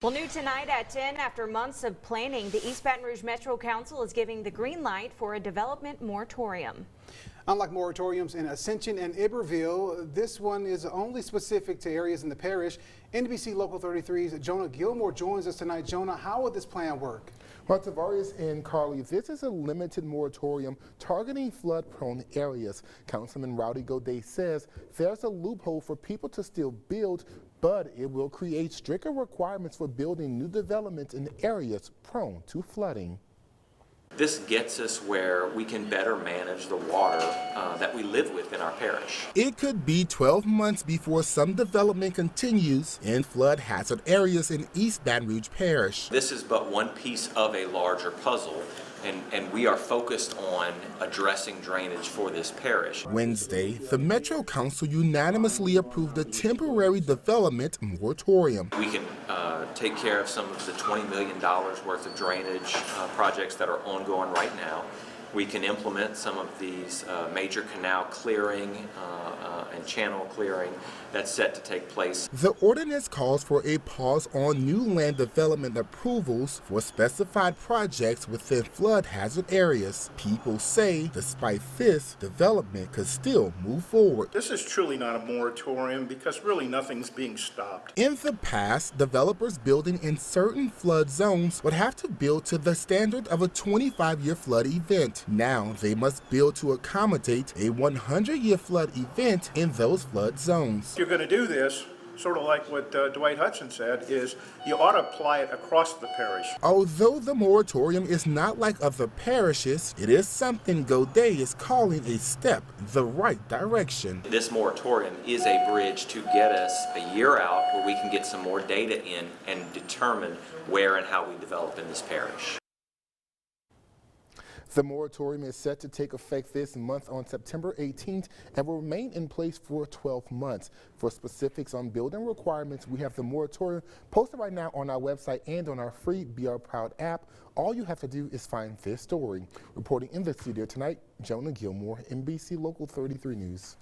Well, new tonight at 10, after months of planning, the East Baton Rouge Metro Council is giving the green light for a development moratorium. Unlike moratoriums in Ascension and Iberville, this one is only specific to areas in the parish. NBC Local 33's Jonah Gilmore joins us tonight. Jonah, how would this plan work? Well, Tavares and Carly, this is a limited moratorium targeting flood-prone areas. Councilman Rowdy Godet says there's a loophole for people to still build, but it will create stricter requirements for building new developments in areas prone to flooding. This gets us where we can better manage the water that we live with in our parish. It could be 12 months before some development continues in flood hazard areas in East Baton Rouge Parish. This is but one piece of a larger puzzle, and we are focused on addressing drainage for this parish. Wednesday, the Metro Council unanimously approved a temporary development moratorium. We can take care of some of the $20 million worth of drainage projects that are ongoing right now. We can implement some of these major canal clearing and channel clearing that's set to take place. The ordinance calls for a pause on new land development approvals for specified projects within flood hazard areas. People say, despite this, development could still move forward. This is truly not a moratorium because really nothing's being stopped. In the past, developers building in certain flood zones would have to build to the standard of a 25-year flood event. Now they must build to accommodate a 100-year flood event in those flood zones. If you're going to do this, sort of like what Dwight Hudson said, is you ought to apply it across the parish. Although the moratorium is not like other parishes, it is something Godet is calling a step the right direction. This moratorium is a bridge to get us a year out where we can get some more data in and determine where and how we develop in this parish. The moratorium is set to take effect this month on September 18th and will remain in place for 12 months. For specifics on building requirements, we have the moratorium posted right now on our website and on our free BR Proud app. All you have to do is find this story. Reporting in the studio tonight, Jonah Gilmore, NBC Local 33 News.